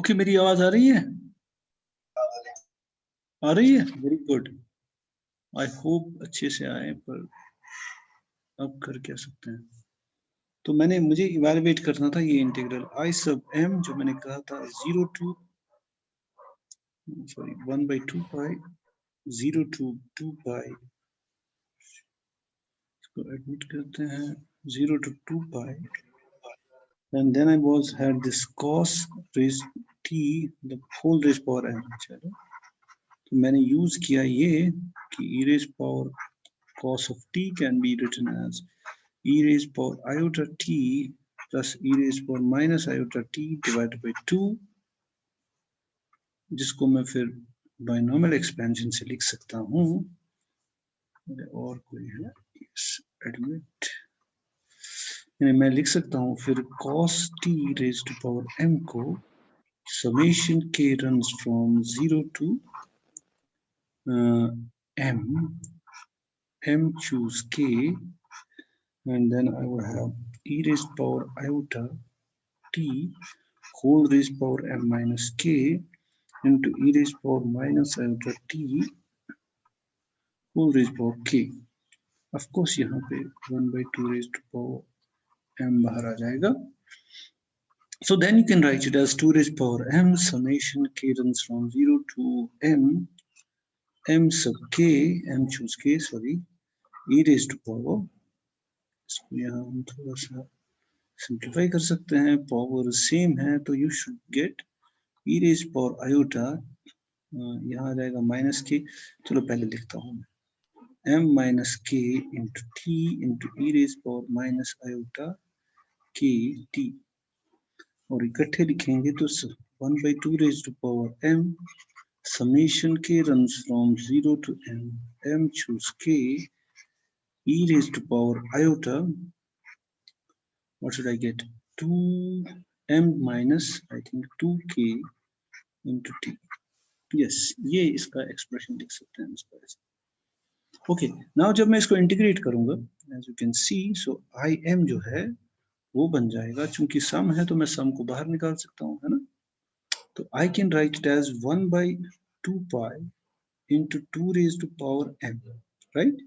Okay, मेरी आवाज आ रही है? आ रही है, वेरी गुड। आई होप अच्छे से आए, पर अब कर क्या सकते हैं। तो मुझे इवेलुएट करना था ये इंटीग्रल आई सब m, जो मैंने कहा था 1/2 पाई 0 to 2 पाई, इसको एडमिट करते हैं 0 to 2 pi, and then I had this cos raised t the whole raised power n। चलो, तो मैंने यूज किया ये कि e raised power cos of t can be written as e raised power iota t plus e raised power minus iota t divided by 2, जिसको मैं फिर binomial expansion से लिख सकता हूँ। और कोई है एडमिट, मैं लिख सकता हूँ फिर cos t raised to power m को summation k runs from 0 to m choose k, and then I would have e raised power iota t whole raised power m minus k into e raised power minus iota t whole raised power k। Of course यहाँ पे 1/2 raised to power m बाहर आ जाएगा। So then you can write it as 2 raised power m summation k runs from 0 to m sub k, m choose k, sorry, e raised to power, इसको यहाँ हम थोड़ा सा simplify कर सकते हैं, पावर सेम है तो you should get e raised power iota, यहाँ आ जाएगा माइनस के, चलो पहले लिखता हूँ m minus k into t into e raised power minus iota k t, और इकट्ठे लिखेंगे तो 1/2 raised to power m summation k runs from 0 to m choose k e raised to power iota, what should I get, 2m minus I think 2k into t। yes, ये इसका expression लिख सकते हैं इसको ऐसे। ओके, नाउ जब मैं इसको इंटीग्रेट करूंगा, as you can see, so I am जो है वो बन जाएगा, चूंकि सम है तो मैं सम को बाहर निकाल सकता हूँ, है ना। तो I can write it as 1/2 pi into 2 raised to power m, right?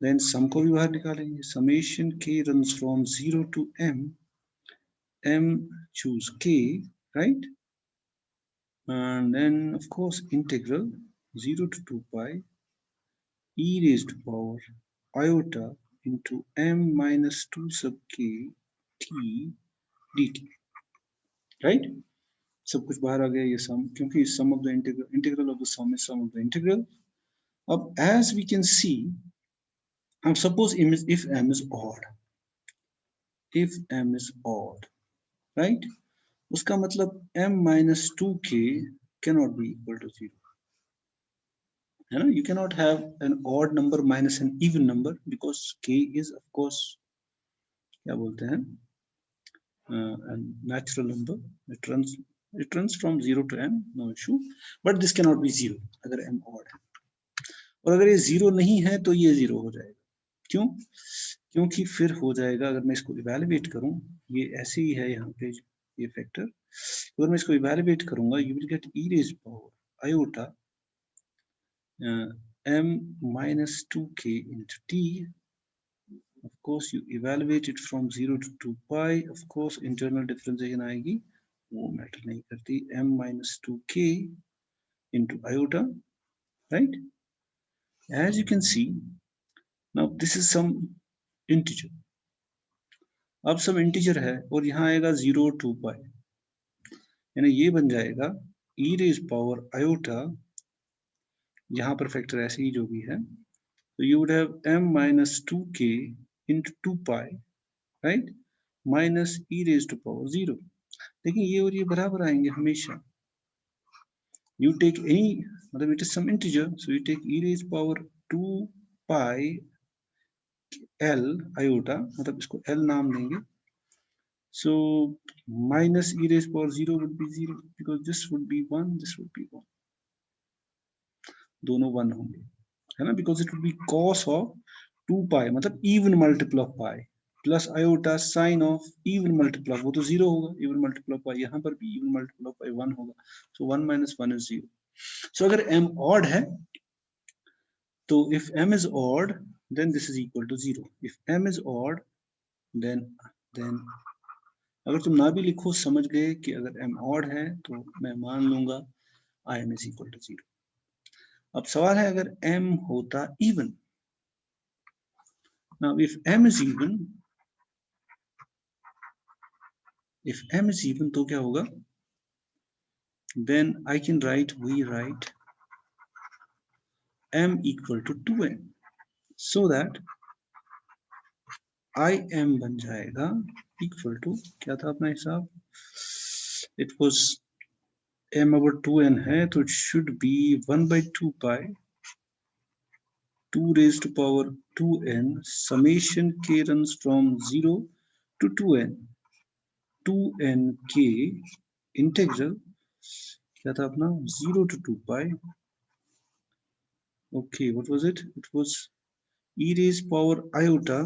Then sum को भी बाहर निकालेंगे, summation k runs from 0 to m choose k, right? And then of course integral 0 to 2 pi e raised to power iota into m minus 2 sub k t dt, right? सब कुछ बाहर आ गया ये sum, क्योंकि sum of the integral of the sum is sum of the integral. अब as we can see, suppose if m is odd, if m is odd, right, उसका मतलब m minus 2k cannot be equal to 0, है ना। You cannot have an odd number minus an even number because k is of course क्या बोलते हैं a natural number, it runs from 0 to m, no issue, but this cannot be 0 अगर m odd है, और अगर ये 0 नहीं है तो ये 0 हो जाएगा। क्यों? क्योंकि फिर हो जाएगा, अगर मैं इसको इवेलुएट करूं, ये ऐसे ही है यहाँ पे ये फैक्टर, अगर मैं इसको इवेलुएट करूंगा, you will gate e raised power iota m minus 2k into t। of course you evaluate it from 0 to 2 pi, of course internal differentiation आएगी, वो मैटर नहीं करती, m minus 2k into iota, right? As you can see, now this is some integer, अब सब integer है और यहाँ आएगा 0 2 पाई, यानी ये बन जाएगा e raised power iota, यहाँ पर फैक्टर ऐसे ही जो भी है, तो you would have m minus 2k into 2 pi, right, minus e raised to power 0। देखिए ये और ये बराबर आएंगे हमेशा, you take any, मतलब it is some integer, so you take e raised power 2 pi l iota, मतलब इसको l नाम देंगे, so minus e raised power 0 would be 0 because this would be 1, this would be 1, दोनों 1 होंगे, है ना, because it would be cos of 2 pi, मतलब even multiple of pi, plus iota sine of even multiply, वो तो 0 होगा, even multiply by, यहाँ पर भी इवन मल्टीप्लाई बाय 1 होगा, सो 1 माइनस 1 इज 0. सो अगर m ऑड है तो if m is odd then this is equal to 0. if m is odd then अगर तुम ना भी लिखो समझ गए कि अगर m odd है तो मैं मान लूंगा im is equal to 0. अब सवाल है अगर m होता even. now if m is even तो क्या होगा, then I can write, we write m equal to 2n, so that im बन जाएगा equal to, क्या था अपना हिसाब, it was m over 2n है तो it should be 1 by 2 pi 2 raised to power 2n summation k runs from 0 to 2n k integral, क्या था अपना, 0 to 2 pi, okay, what was it, it was e raised power iota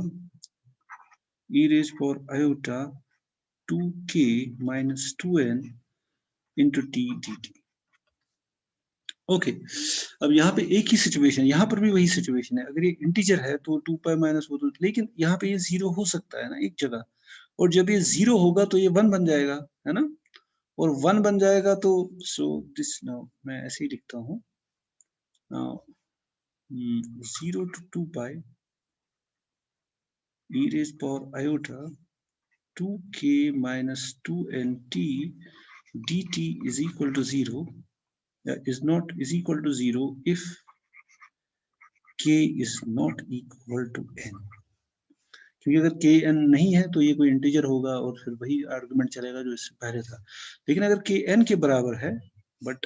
2k minus 2n into t dt. Okay अब यहाँ पे एक ही situation, यहाँ पर भी वही सिचुएशन है, अगर ये इंटीजर है तो 2 पाई माइनस वो तो, लेकिन यहाँ पे ये 0 हो सकता है ना एक जगह, और जब ये 0 होगा तो ये 1 बन जाएगा, है ना, और 1 बन जाएगा तो सो दिस, नाउ मैं ऐसे ही लिखता हूँ, now 0 to 2 pi e raised power iota 2k minus 2nt dt is equal to 0, is equal to 0 if k is not equal to n. क्योंकि अगर k n नहीं है तो ये कोई इंटीजर होगा और फिर वही आर्गुमेंट चलेगा जो इससे पहले था, लेकिन अगर k n के बराबर है, but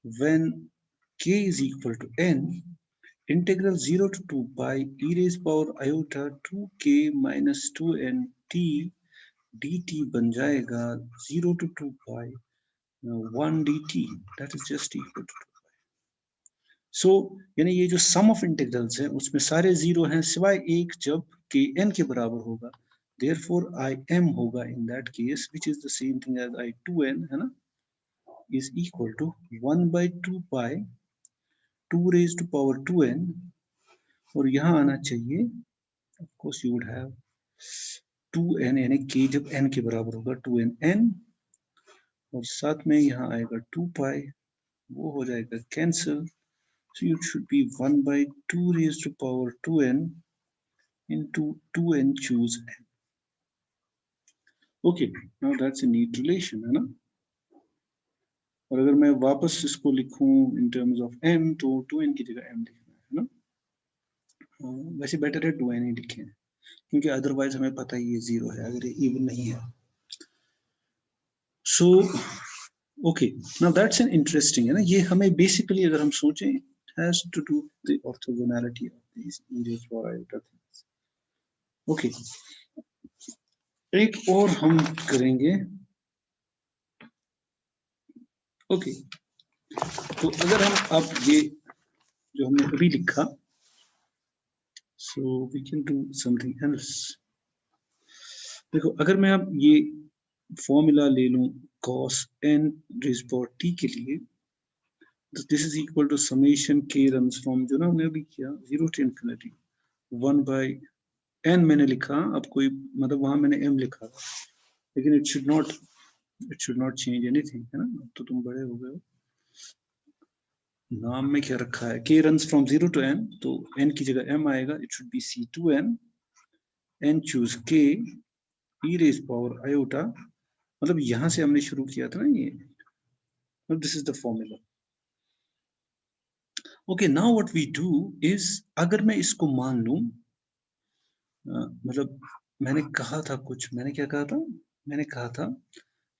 when k is equal to n, integral 0 to 2 pi e raised power iota 2k minus 2n t dt बन जाएगा 0 to 2 pi 1 dt, that is just equal to 2 pi. So यानी ये जो सम of integrals है उसमें सारे 0 हैं सिवाय एक, जब k n के बराबर होगा, therefore I m होगा in that case, which is the same thing as I 2n, है ना, is equal to 1 by 2 pi 2 raised to power 2n, और यहाँ आना चाहिए of course you would have 2n, यानी k जब n के बराबर होगा 2n n, और साथ में यहाँ आएगा 2 pi, वो हो जाएगा cancel, so it should be 1 by 2 raised to power 2n into 2n choose n. Okay, now that's a neat relation, है ना, और अगर मैं वापस इसको लिखूं in terms of m तो 2n की जगह m लिखना है ना, वैसे बेटर है 2n ही लिखें क्योंकि अदरवाइज हमें पता ही ये 0 है अगर ये इवन नहीं है. So okay, now that's an interesting, है ना, ये हमें basically अगर हम सोचें it has to do with the orthogonality of these e raised to power iota things. Okay, एक और हम करेंगे. ओके तो अगर हम अब ये जो हमने अभी लिखा, so we can do something else. देखो अगर मैं अब ये फॉर्मूला ले लूं cos n raised power t के लिए, तो this is equal to summation k runs from, जो ना हमने अभी किया 0 to infinity 1 by n मैंने लिखा, अब कोई मतलब वहां मैंने m लिखा, लेकिन it should not change anything, है ना, अब तो तुम बड़े हो गए हो. नाम में क्या रखा है, k runs from 0 to n, तो n की जगह m आएगा, it should be c2n, n choose k e raised power iota, मतलब यहां से हमने शुरू किया था ना ये, this is the formula. Okay, now what we do is, अगर मैं इसको मान लूं, मतलब मैंने कहा था कुछ, मैंने क्या कहा था, मैंने कहा था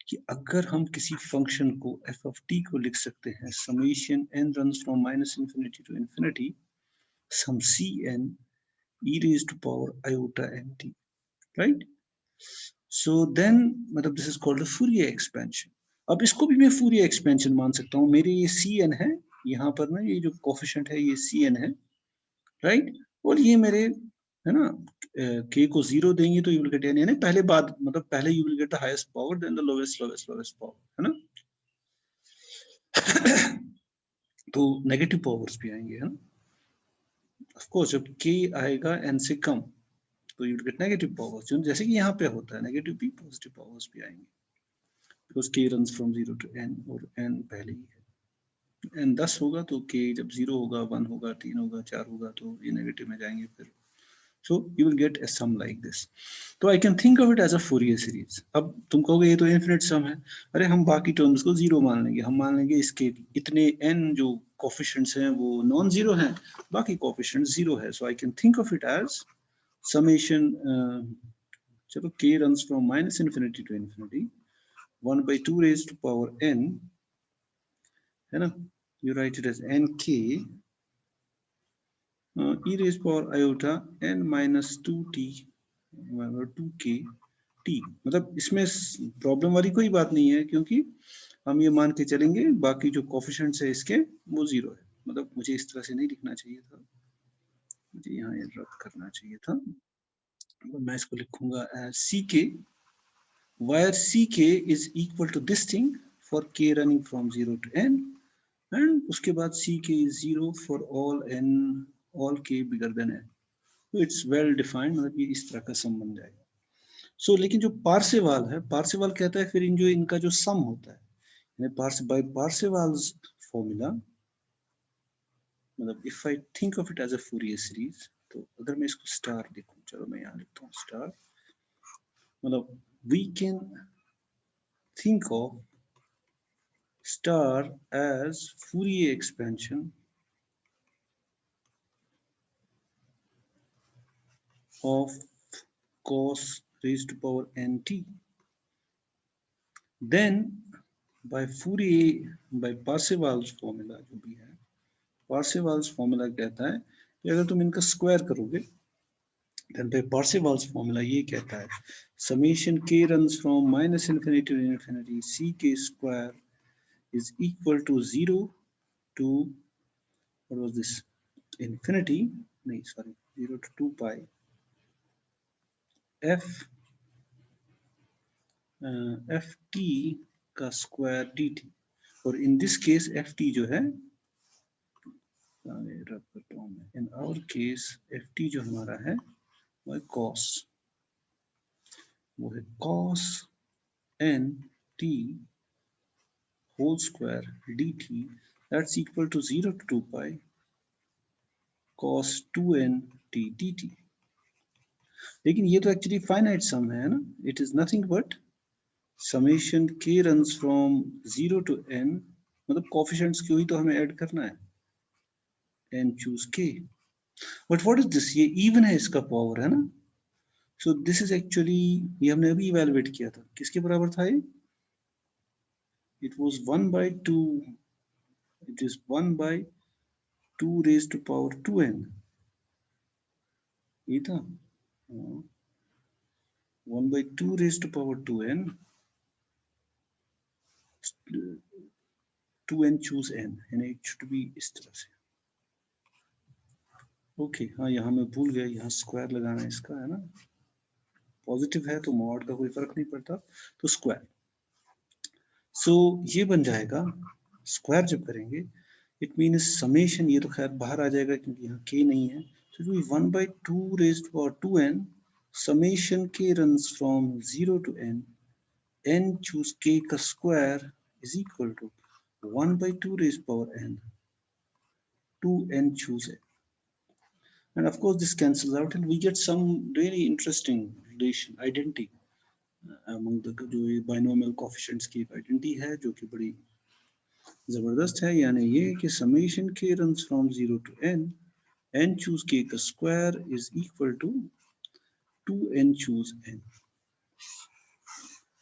कि अगर हम किसी फंक्शन को f of t को लिख सकते हैं summation n runs from minus infinity to infinity some cn e raised to power iota nt, right? So then मतलब this is called a Fourier expansion. अब इसको भी मैं Fourier expansion मान सकता हूँ. मेरे ये cn है, यहाँ पर ना ये जो कोफिशिएंट है ये cn है, राइट। और ये मेरे है ना k को 0 देंगे तो यू विल गेट n, यानी पहले बात मतलब पहले you will get the highest power then the lowest power, है ना। तो नेगेटिव पावर्स भी आएंगे, है ना। ऑफ कोर्स जब k आएगा n से कम तो you will get negative powers, जैसे कि यहाँ पे होता है, नेगेटिव भी पॉजिटिव पावर्स भी आएंगे, because k runs from 0 to n और n पहले ही है। n 10 होगा तो k जब 0 होगा, 1 होगा, 3 होगा, 4 होगा तो ये नेगेटिव में जाएंगे फिर। So you will get a sum like this. तो I can think of it as a Fourier series. अब तुम कहोगे ये तो infinite sum है, अरे हम बाकी terms को zero मान लेंगे, हम मान लेंगे इसके इतने n जो coefficients हैं वो non zero हैं, बाकी coefficients zero है. So I can think of it as summation, चलो k runs from minus infinity to infinity, 1 by 2 raised to power n, है ना, you write it as nk e raised power iota n minus 2t 2k t। मतलब इसमें problem वाली कोई बात नहीं है, क्योंकि हम ये मान के चलेंगे बाकी जो कोफिशिएंट्स है इसके वो 0 है। मतलब मुझे इस तरह से नहीं लिखना चाहिए था, मुझे यहाँ ये रद्द करना चाहिए था। मैं इसको लिखूंगा as ck, where ck is equal to this thing for k running from 0 to n, and उसके बाद ck is 0 for all n, all k bigger than n। तो इट्स वेल डिफाइंड, मतलब ये इस तरह का सम बन जाएगा। सो लेकिन जो पार्सेवाल है, पार्सेवाल कहता है फिर इन जो इनका जो सम होता है बाय पार्सेवाल्स फॉर्मूला, मतलब if I think of it as a Fourier series, तो अगर मैं इसको स्टार लिखूं, चलो मैं यहाँ लिखता हूँ स्टार, मतलब we can think of star as Fourier expansion of cos raised to power nt, then by Fourier, by Parseval's formula, जो भी है Parseval's formula कहता है कि अगर तुम इनका स्क्वायर करोगे, then by Parseval's formula ये कहता है summation k runs from minus infinity to infinity ck square is equal to 0 to, what was this, infinity, नहीं sorry, 0 to 2 pi f ft का स्क्वायर dt, और इन दिस केस ft जो है, in our case ft जो हमारा है वो है cos, वो है cos n t whole square dt, that's equal to 0 to 2 pi cos 2n t dt। लेकिन ये तो एक्चुअली फाइनाइट सम है ना, it is nothing but summation k runs from 0 to n, मतलब कोफिशिएंट्स क्यों ही तो हमें ऐड करना है, n choose k, but what is this, ये इवन है इसका पावर, है ना। सो दिस इज एक्चुअली, ये हमने अभी इवैल्यूएट किया था, किसके बराबर था ये, it was 1 by 2, it is 1 by 2 raised to power 2n, ये था 1 by 2 raised to power 2n, 2n choose n, यानी इट शुड बी इस तरह से। ओके हाँ, यहाँ मैं भूल गया, यहाँ स्क्वायर लगाना है इसका, है ना, पॉजिटिव है तो मॉड का कोई फर्क नहीं पड़ता, तो स्क्वायर। सो ये बन जाएगा, स्क्वायर जब करेंगे इट मीन्स समेशन, ये तो खैर बाहर आ जाएगा क्योंकि यहाँ k नहीं है, तो 1 by 2 raised to power 2n summation k runs from 0 to n, n choose k का square is equal to 1 by 2 raised to power n, 2n choose n, and of course this cancels out and we get some really interesting relation, identity among the जो ये binomial coefficients की identity है जो कि बड़ी जबरदस्त है, यानी ये कि summation k runs from 0 to n, n choose k का square is equal to 2n choose n,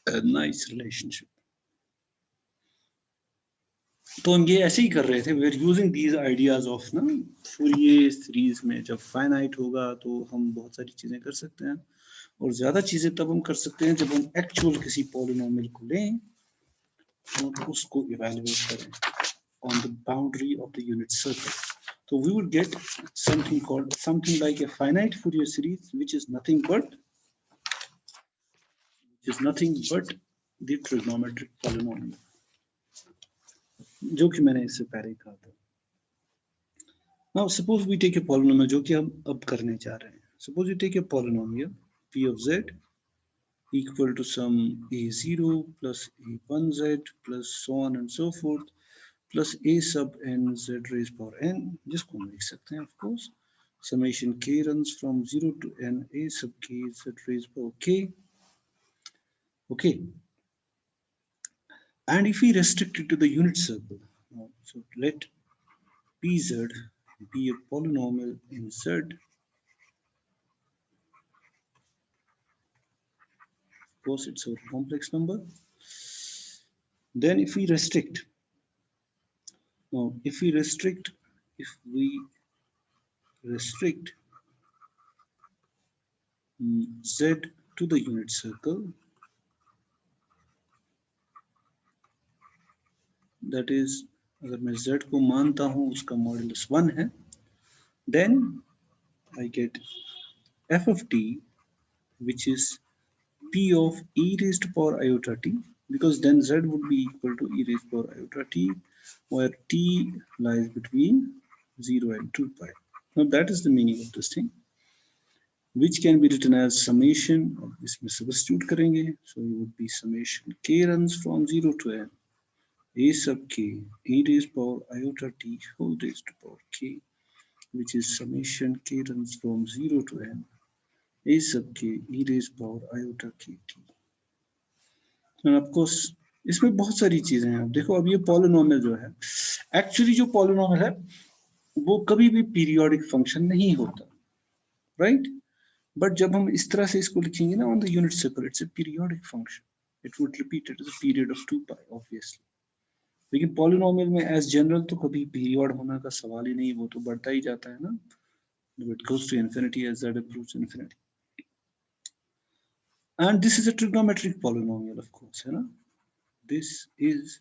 a nice relationship। तो हम ये ऐसे ही कर रहे थे, we are using these ideas of ना फूरियर सीरीज में, जब फाइनाइट होगा तो हम बहुत सारी चीजें कर सकते हैं, और ज्यादा चीजें तब हम कर सकते हैं जब हम एक्चुअल किसी पॉलिनोमियल को लें और उसको इवैल्यूएट करें on the boundary of the unit circle। So we would get something like a finite Fourier series, which is nothing but the trigonometric polynomial, जो कि मैंने इससे पहले ही कहा था. Now suppose we take a polynomial, जो कि हम अब करने जा रहे हैं. Suppose we take a polynomial p of z equal to some a0 plus a1z plus so on and so forth plus a sub n z raised power n, जिसको हम लिख सकते हैं of course summation k runs from 0 to n a sub k z raised power k. Okay, and if we restrict it to the unit circle, so let pz be a polynomial in z. Of course, it's a complex number. Then if we restrict, z to the unit circle, that is, अगर मैं z को मानता हूँ उसका modulus 1 है, then I get f of t, which is p of e raised to power iota t, because then z would be equal to e raised to power iota t, where t lies between 0 and 2 pi. Now that is the meaning of this thing, which can be written as summation, इसमें substitute करेंगे, so it would be summation k runs from 0 to n a sub k e raised to power iota t whole raised to power k, which is summation k runs from 0 to n a sub k e raised to power iota k t. And of course इसमें बहुत सारी चीजें हैं. देखो अब ये polynomial जो है, एक्चुअली जो पॉलिनोमियल है वो कभी भी पीरियोडिक फंक्शन नहीं होता, राइट? बट जब हम इस तरह से इसको लिखेंगे ना on the unit circle, it's a periodic function, it would repeat it is a period of 2 pi obviously. लेकिन पॉलिनोमियल में एज जनरल तो कभी पीरियड होने का सवाल ही नहीं, वो तो बढ़ता ही जाता है ना, it goes to infinity as z approach infinity. And this is a trigonometric polynomial of course, है ना. दिस इज,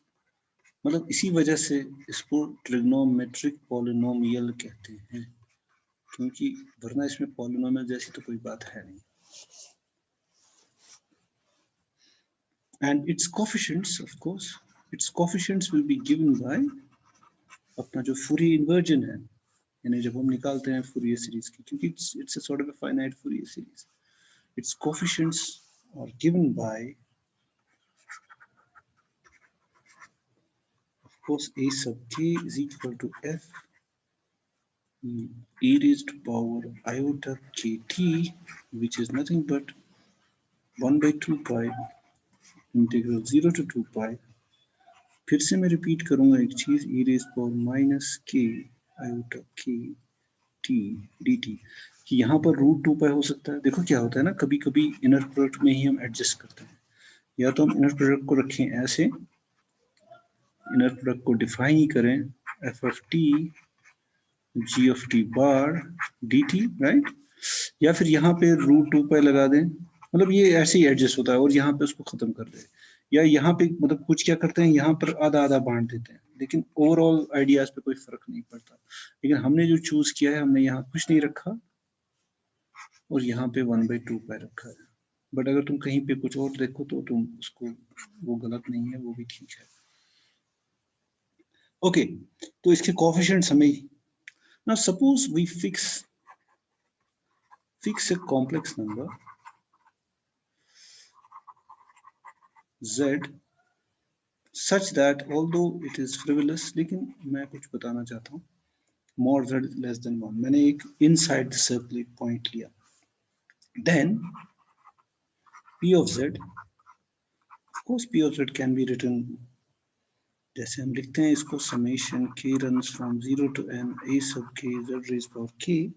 मतलब इसी वजह से इसको ट्रिग्नोमेट्रिक पॉलिनोमियल कहते हैं, क्योंकि वरना इसमें पॉलिनोमियल जैसी तो कोई बात है नहीं. And its coefficients, of course, its coefficients will be given by अपना जो Fourier inversion है, यानी जब हम निकालते हैं Fourier series की, क्योंकि it's a sort of a finite Fourier series, its coefficients are given by, of course, a sub k is equal to f e raised to power iota kt, which is nothing but 1 by 2 pi integral 0 to 2 pi. फिर से मैं repeat करूंगा एक चीज, e raised power minus k iota k t dt, कि यहाँ पर √2 हो सकता है. देखो क्या होता है ना, कभी कभी इनर प्रोडक्ट में ही हम एडजस्ट करते हैं, या तो हम इनर प्रोडक्ट को रखें ऐसे, इनर प्रोडक्ट को डिफाइन ही करें f of t g of t bar dt, right, या फिर यहाँ पे √2 लगा दें, मतलब ये ऐसे ही एडजस्ट होता है, और यहाँ पे उसको खत्म कर दे, या यहाँ पे मतलब कुछ क्या करते हैं, यहाँ पर आधा आधा बांट देते हैं, लेकिन ओवरऑल आइडियाज पे कोई फर्क नहीं पड़ता. लेकिन हमने जो चूज किया है, हमने यहाँ कुछ नहीं रखा और यहाँ पे 1/2 रखा है. बट अगर तुम कहीं पे कुछ और देखो तो तुम उसको, वो गलत नहीं है, वो भी ठीक है. ओके, तो इसके कोएफिशिएंट्स हमें, now suppose we fix a complex number z such that although it is frivolous, लेकिन मैं कुछ बताना चाहता हूँ, mod z less than 1, मैंने एक inside the circle point लिया, then p of z, of course p of z can be written जैसे हम लिखते हैं इसको, summation k runs from 0 to n a sub k z raised power k,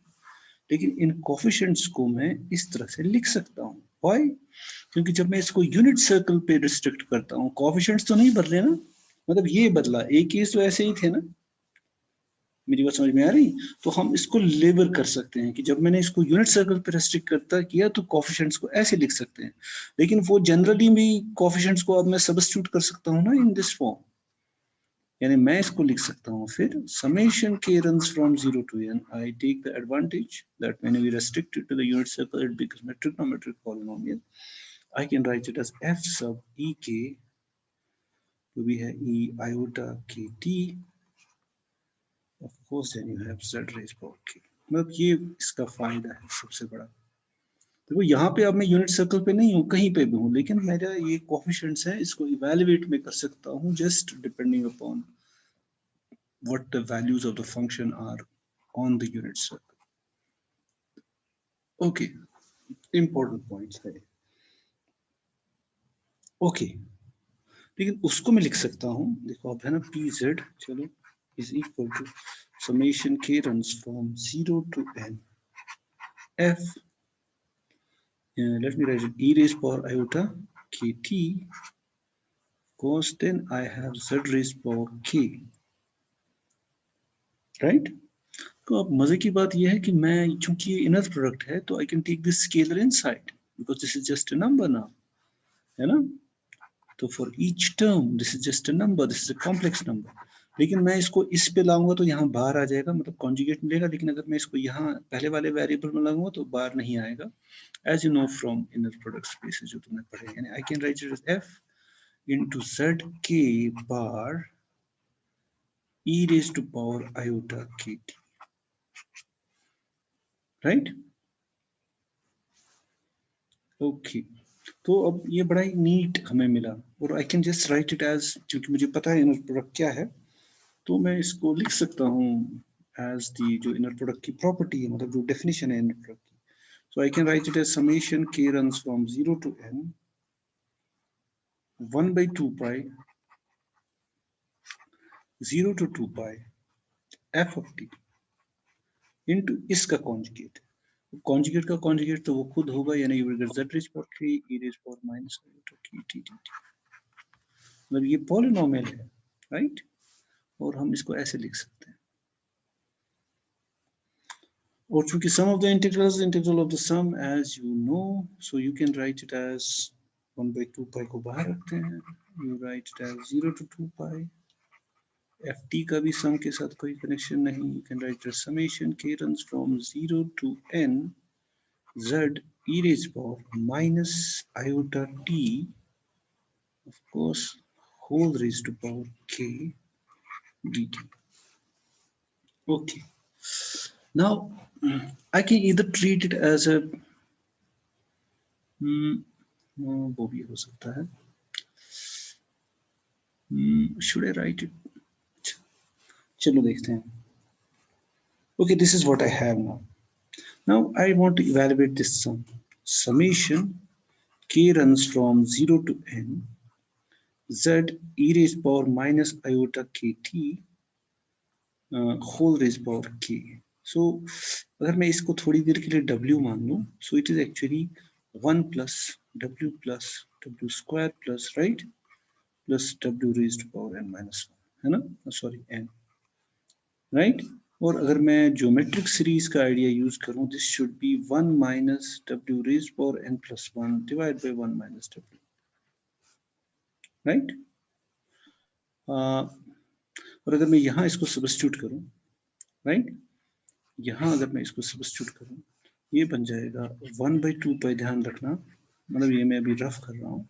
लेकिन इन coefficients को मैं इस तरह से लिख सकता हूँ. व्हाई? क्योंकि जब मैं इसको यूनिट सर्कल पे रिस्ट्रिक्ट करता हूँ, कोएफिशिएंट्स तो नहीं बदले ना, मतलब ये बदला, एक केस तो ऐसे ही थे ना. मेरी बात समझ में आ रही? तो हम इसको लेबर कर सकते हैं कि जब मैंने इसको यूनिट सर्कल पे रेस्ट्रिक्ट करता किया तो कोएफिशिएंट्स को ऐसे लिख सकते हैं, लेकिन वो जनरली भी कोएफिशिएंट्स को अब मैं सब्स्टिट्यूट कर सकता हूँ ना इन दिस फॉर्म. यानी मैं इसको लिख सकता हूँ फिर summation k runs from 0 to n. I take the advantage that when we restrict it to the unit circle, it becomes a trigonometric polynomial. I can write it as f sub ek, जो भी है e iota kt. Of course, then you have z raised power k. मतलब ये इसका फायदा है सबसे बड़ा. देखो यहाँ पे अब मैं यूनिट सर्कल पे नहीं हूँ, कहीं पे भी हूँ, लेकिन मेरा ये कोफिशिएंट्स है, इसको इवैल्यूएट में कर सकता हूँ just depending upon what the values of the function are on the unit circle. Okay, important points है. Okay, लेकिन उसको मैं लिख सकता हूँ, देखो अब है ना pz, चलो, is equal to summation k runs from 0 to n f, let me write it, e raised power iota kt cos, then I have z raised power k, right? तो अब मजे की बात यह है कि मैं, चूंकि ये इनर प्रोडक्ट है, तो I can take this scalar inside because this is just a number now, है ना? तो for each term this is just a number, this is a complex number. लेकिन मैं इसको इस पे लाऊंगा तो यहाँ बाहर आ जाएगा, मतलब कॉन्जुगेट मिलेगा. लेकिन अगर मैं इसको यहाँ पहले वाले वेरिएबल में लगाऊंगा तो बाहर नहीं आएगा, as you know from inner product spaces जो तुमने पढ़े. यानी I can write it as F into Z के bar E raise to power iota के टी, राइट? ओके, तो अब ये बड़ा ही नीट हमें मिला, और I can just write it as, क्योंकि मुझे पता है इनर प्रोडक्ट क्या है, तो मैं इसको लिख सकता हूँ एज दी जो इनर प्रोडक्ट की प्रॉपर्टी है, मतलब जो डेफिनेशन है इनर प्रोडक्ट की. So I can write it as summation k runs from 0 to n 1/2 pi 0 to 2 pi f of t into इसका कॉन्जुगेट. कॉन्जुगेट का कॉन्जुगेट तो वो खुद होगा, यानी you will gate z rays power k e rays power minus k t t. मतलब ये polynomial है, राइट? और हम इसको ऐसे लिख सकते हैं. और चूंकि sum of the integrals, integral of the sum as you know, so you can write it as 1/2 pi को बाहर रखते हैं, you write it as 0 to 2 पाई. एफ टी का भी सम के साथ कोई कनेक्शन नहीं, you can write it summation k runs from 0 to n z e raised power minus iota t, of course, whole raised to power k dt. Okay, now I can either treat it as a वो भी हो सकता है, should I write it? चलो देखते हैं. Okay, this is what I have now. Now I want to evaluate this sum. Summation k runs from 0 to n z e raised power minus iota kt whole raised power k. So अगर मैं इसको थोड़ी देर के लिए w मान लूं, so it is actually 1 plus w square plus, right, plus w raised to power n minus 1, है ना? Sorry, n, right? और अगर मैं ज्योमेट्रिक सीरीज का आइडिया यूज करूं, this should be 1 minus w raised power n plus 1 divided by 1 minus w, right? और अगर मैं यहाँ इसको सब्स्टिट्यूट करूं, राइट, यहाँ अगर मैं इसको सब्स्टिट्यूट करूं, ये बन जाएगा 1/2 पाई. ध्यान रखना, मतलब ये मैं अभी रफ कर रहा हूँ.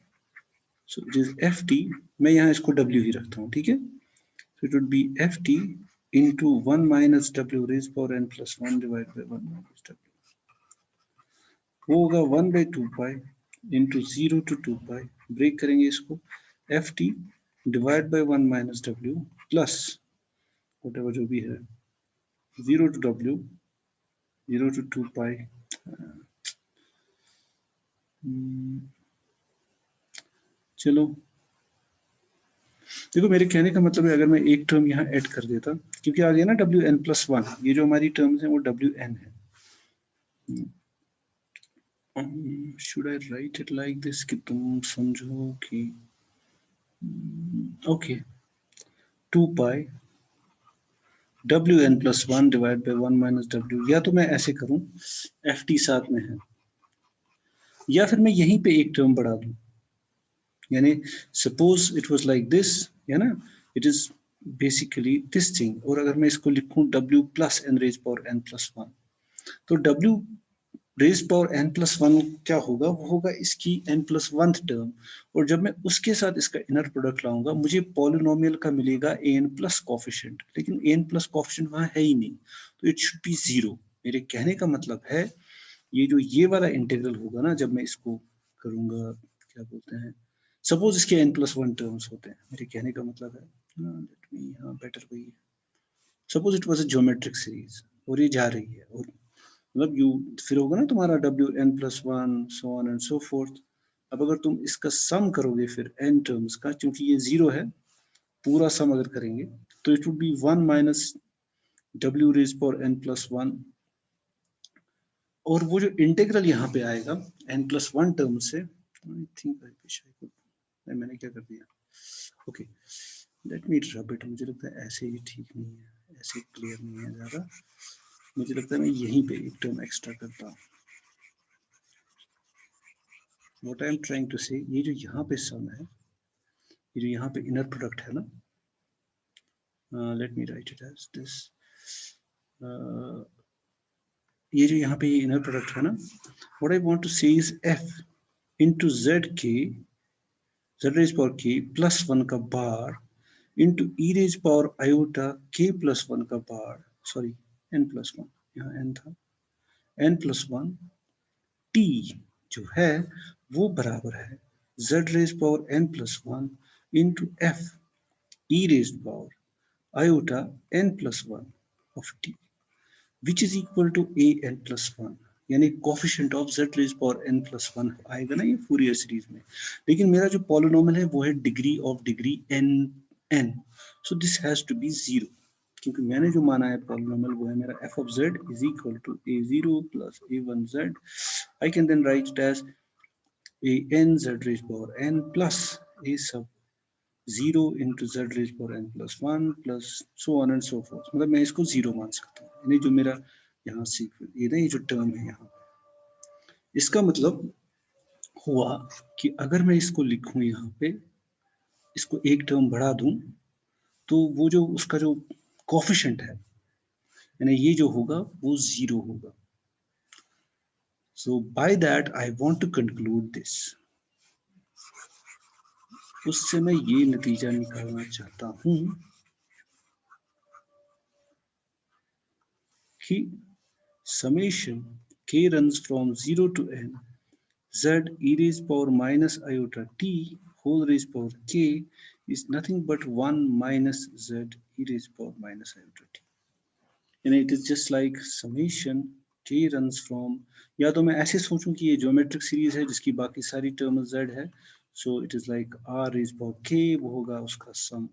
So it is F T, मैं यहाँ इसको w ही रखता हूँ, ठीक है? So it would B F T into 1 minus w raised power n plus 1 divided by 1 minus w. वो होगा 1/2 pi into 0 to 2 pi, break करेंगे इसको, ft divide by 1 minus w plus whatever जो भी है 0 to w 0 to 2 pi. चलो देखो, मेरे कहने का मतलब है, अगर मैं एक टर्म यहाँ ऐड कर देता, क्योंकि आ गया ना wn+1, ये जो हमारी टर्म्स हैं वो wn है. should I write it like this कि तुम समझो कि okay 2 pi wn+1 divided by 1 minus w, या तो मैं ऐसे करूं ft साथ में है, या फिर मैं यहीं पे एक टर्म बढ़ा दूं, यानी suppose it was like this, है ना, it is basically this thing. और अगर मैं इसको लिखूं w plus n raise power n plus 1, तो w raise power n plus 1 क्या होगा, वो होगा इसकी n प्लस 1 टर्म। और जब मैं उसके साथ इसका इनर प्रोडक्ट लाऊंगा मुझे पॉलिनोमियल का मिलेगा an प्लस कॉफिशिएंट, लेकिन an प्लस कॉफिशिएंट वहां है ही नहीं, तो इट शुड बी 0। मेरे कहने का मतलब है ये जो ये वाला इंटीग्रल होगा ना, जब मैं इसको करूंगा, क्या बोलते हैं, सपोज इसके n प्लस 1 टर्म्स होते हैं, मेरे कहने का मतलब है, लेट मी, हाँ बेटर वही है, suppose it was a geometric series और ये जा रही है, और मतलब यू फिर होगा ना तुम्हारा w n plus 1 so on and so fourth. अब अगर तुम इसका सम करोगे फिर n टर्म्स का, क्योंकि ये 0 है, पूरा सम अगर करेंगे तो it would be 1 minus w raise power n plus 1। और वो जो इंटीग्रल यहाँ पे आएगा n प्लस 1 टर्म से, I think I wish I could, मैंने क्या कर दिया, okay let me rub it, मुझे लगता है ऐसे ही ठीक नहीं है, ऐसे क्लियर नहीं है ज़्यादा, मुझे लगता है मैं यहीं पे एक टर्म एक्स्ट्रा करता हूँ। What I am trying to say, ये जो यहाँ पे सम है, ये जो यहाँ पे इनर प्रोडक्ट है ना, let me write it as this, ये जो यहाँ पे ये इनर प्रोडक्ट है ना, what I want to say is f into z के z raise power k plus 1 का bar into e raise power iota k plus 1 का बार, सॉरी n प्लस 1, यहाँ n था, n प्लस 1 t जो है वो बराबर है z raise power n plus 1 into f e raise power iota n plus 1 of t which is equal to a n plus 1, यानी coefficient of z raise power n plus 1 आएगा ना ये Fourier series में। लेकिन मेरा जो polynomial है वो है degree of degree n, so this has to be 0, क्योंकि मैंने जो माना है पॉलिनोमियल वो है मेरा f of z is equal to a0 plus a1z। I can then write it as a n z raised power n plus a sub 0 into z raised power n plus 1 plus so on and so forth। मतलब मैं इसको 0 मान सकता हूँ, यानी जो मेरा यहाँ से ये ना, ये जो टर्म है यहाँ, इसका मतलब हुआ कि अगर मैं इसको लिखूं यहाँ पे, इसको एक टर्म बढ़ा दूं, तो वो जो उसका जो कोफिशिएंट है, यानी ये जो होगा वो 0 होगा। So by that I want to conclude this, उससे मैं ये नतीजा निकालना चाहता हूं कि summation k runs from 0 to n z e raised power minus iota t whole raised power k is nothing but 1 minus z e raised power minus iota t, यानी it is just like summation k runs from, या तो मैं ऐसे सोचूं कि ये geometric series है जिसकी बाकी सारी टर्म z है, so it is like r raised power k, वो होगा उसका सम,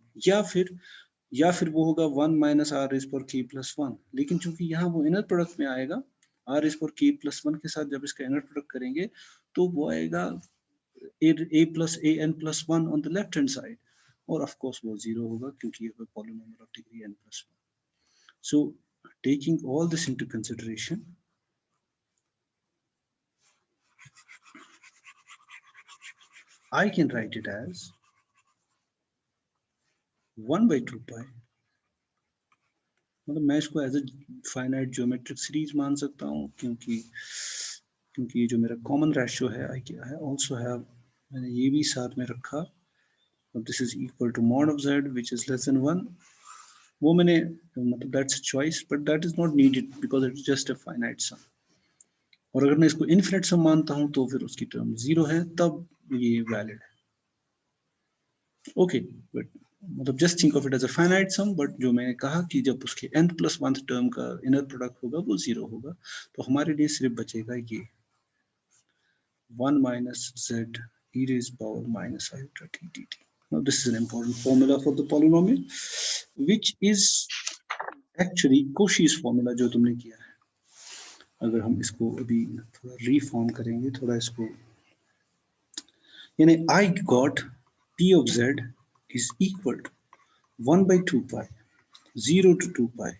या फिर वो होगा 1 माइनस आर रेज पर के प्लस 1, लेकिन चूंकि यहाँ वो इनर प्रोडक्ट में आएगा आर रेज पर के प्लस 1 के साथ, जब इसका इनर प्रोडक्ट करेंगे तो वो आएगा a plus a n plus 1 on the left hand side, और ऑफ कोर्स वो 0 होगा क्योंकि ये polynomial of degree n plus 1। So taking all this into consideration, I can write it as 1 by 2 pi, मतलब मैं इसको as a finite geometric series मान सकता हूँ, क्योंकि ये जो मेरा कॉमन रेशियो है आई आल्सो हैव, मैंने ये भी साथ में रखा, और this is equal to mod of z which is less than 1, वो मैंने, मतलब that's a choice but that is not needed because it is just a finite sum. और अगर मैं इसको इनफिनिट सम मानता हूँ तो फिर उसकी टर्म 0 है, तब ये वैलिड है। ओके, बट मतलब just think of it as a finite sum, but जो मैंने कहा कि जब उसके nth प्लस 1th टर्म का इनर प्रोडक्ट होगा वो 0 होगा, तो हमारे लिए सिर्फ बचेगा ये 1 minus z e raised power minus iota t dt। Now this is an important formula for the polynomial, which is actually Cauchy's formula जो तुमने किया है। अगर हम इसको अभी थोड़ा रीफॉर्म करेंगे, थोड़ा इसको, यानी I got p of z is equal to 1 by 2 pi 0 to 2 pi,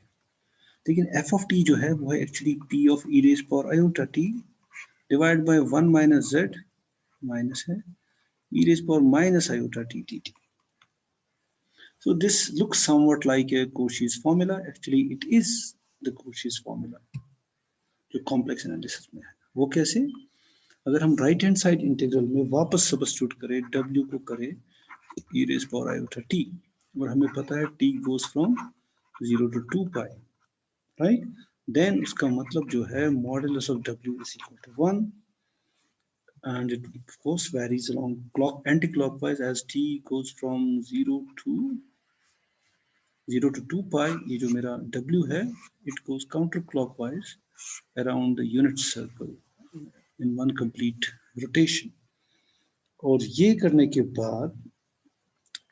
लेकिन f of t जो है वो है actually p of e raised power iota t divide by 1 minus z minus है e raised power minus iota t dt। So this looks somewhat like a Cauchy's formula. Actually it is the Cauchy's formula जो complex analysis में है. वो कैसे? अगर हम right hand side integral में वापस सब्स्टिट्यूट करें, w को करें e raised power iota t, और हमें पता है t goes from 0 to 2 pi, right? Then उसका मतलब जो है modulus of w is equal to 1, and it of course varies along anti-clockwise as t goes from 0 to 2 pi. ये जो मेरा w है, it goes counterclockwise around the unit circle in one complete rotation. और ये करने के बाद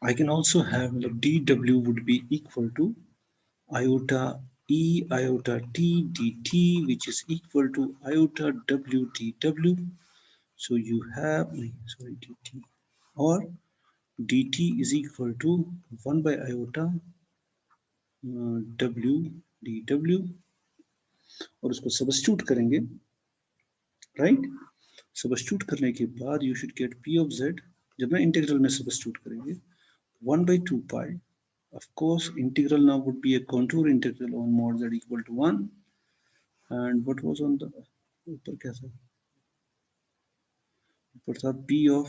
I can also have dw would be equal to iota e iota t dt, which is equal to iota w dw. So you have dt, or dt is equal to 1 by iota w dw, और उसको substitute करेंगे, right? Substitute करने के बाद you should get p of z. जब मैं integral में substitute करेंगे 1 by 2 pi. Of course, integral now would be a contour integral on mod z equal to 1. And what was on the ऊपर क्या था? ऊपर था p of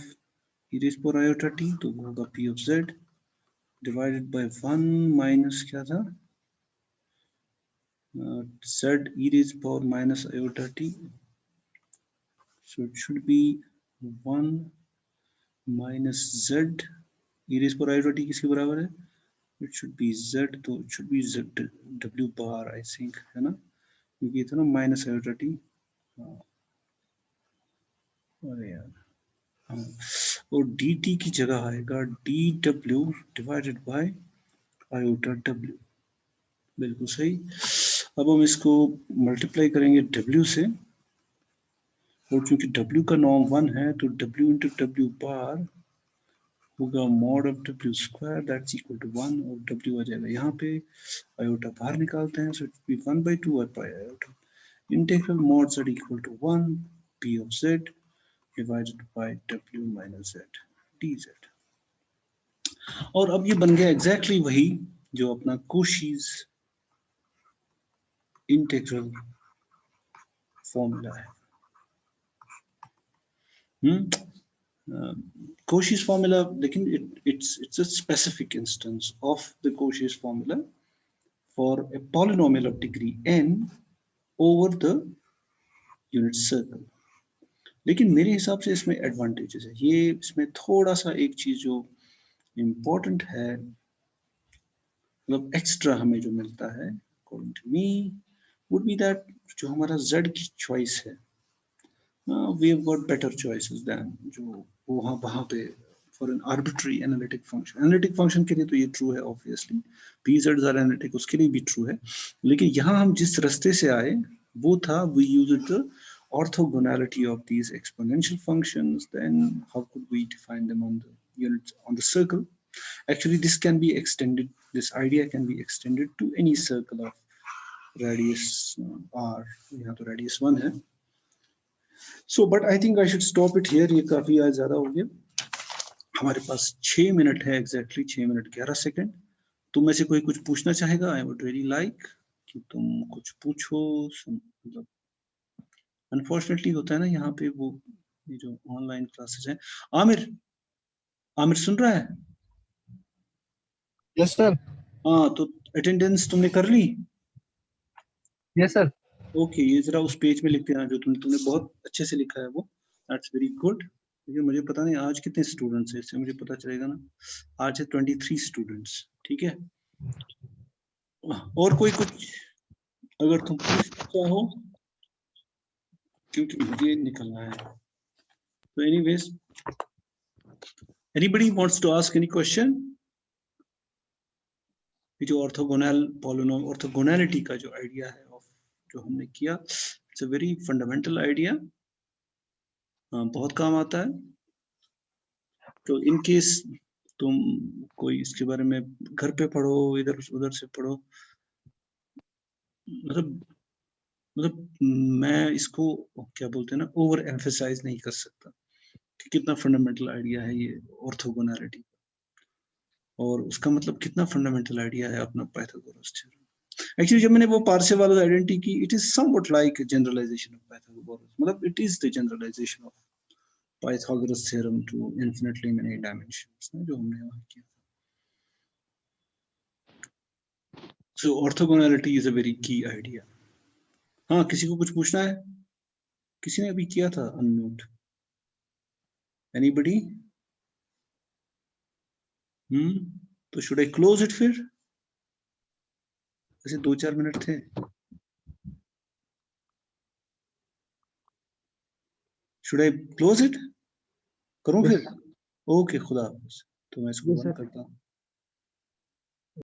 e raised power iota t, तो वो होगा p of z divided by 1 minus क्या था? Z e raised power minus iota t. So it should be 1 minus z e raised power iota t किसके बराबर है? It should be z, तो it should be z w bar I think, है ना? क्योंकि ये था ना माइनस आयोटा टी. अरे यार, हाँ, और डी टी की जगह आएगा D W divided by iota W. बिल्कुल सही. अब हम इसको मल्टीप्लाई करेंगे डब्ल्यू से, और चूंकि डब्ल्यू का नॉर्म 1 है तो डब्ल्यू इंटू डब्ल्यू बार होगा mod of W square that's equal to 1, और डब्ल्यू आ जाएगा यहाँ पे. आयोटा बाहर निकालते हैं, so it be 1 by 2 pi iota integral mod z equal to 1 p of z divided by w minus z dz. और अब ये बन गया एग्जैक्टली वही जो अपना Cauchy's इंटीग्रल फॉर्मूला है. Cauchy's formula, लेकिन it's a specific instance of the Cauchy's formula for a polynomial of degree n over the unit circle. लेकिन मेरे हिसाब से इसमें एडवांटेजेस है. ये इसमें थोड़ा सा एक चीज जो इम्पोर्टेंट है, मतलब एक्स्ट्रा हमें जो मिलता है according to me would be that जो हमारा z की चॉइस है, we have got better choices than जो वहाँ पे for an arbitrary analytic function. Analytic function के लिए तो ये true है obviously, pz are analytic उसके लिए भी true है, लेकिन यहाँ हम जिस रास्ते से आए वो था we used the orthogonality of these exponential functions. Then how could we define them on the units on the circle? Actually this can be extended, this idea can be extended to any circle of radius r. यहाँ तो radius 1 है. So but I think I should stop it here. ये काफी आज ज्यादा हो गया. हमारे पास 6 मिनट है, एग्जैक्टली 6 मिनट 11 सेकंड. तुम में से कोई कुछ पूछना चाहेगा? I would really like कि तुम कुछ पूछो. मतलब अनफॉर्चुनेटली होता है ना यहाँ पे वो ये जो ऑनलाइन क्लासेस हैं. आमिर सुन रहा है? Yes sir. हाँ, तो अटेंडेंस तुमने कर ली? Yes sir. ओके, ये जरा उस पेज में लिख देना जो तुमने बहुत अच्छे से लिखा है वो. That's very good. लेकिन मुझे पता नहीं आज कितने स्टूडेंट्स हैं, इससे मुझे पता चलेगा ना. आज है 23 स्टूडेंट्स. ठीक है. और कोई कुछ अगर तुम पूछना चाहो, क्योंकि मुझे निकलना है. तो anyways, anybody wants to ask any question? ये जो ऑर्थोगोनैलिटी का जो आइडिया है जो हमने किया, it's a very fundamental idea, बहुत काम आता है. तो इन केस तुम कोई इसके बारे में घर पे पढ़ो, इधर उधर से पढ़ो, मतलब मैं इसको क्या बोलते हैं ना, ओवर एम्फेसाइज नहीं कर सकता कि कितना फंडामेंटल आइडिया है ये ऑर्थोगोनैलिटी. और उसका मतलब कितना फंडामेंटल आइडिया है अपना पाइथागोरस थ्योरम। एक्चुअली जब मैंने वो पार्सेवाल आइडेंटिटी की, it is somewhat like generalisation of Pythagoras, मतलब it is the generalisation of Pythagoras theorem to infinitely many dimensions, जो हमने वहां किया था। So orthogonality is a very key idea. हाँ, किसी को कुछ पूछना है? किसी ने अभी किया था अनम्यूट? एनीबडी? तो शुड आई क्लोज इट फिर? ऐसे 2-4 मिनट थे। Should I close it? करूं Yes. फिर? ओके, खुदा हाफिज। तो मैं इसको Yes, बंद sir. करता हूँ।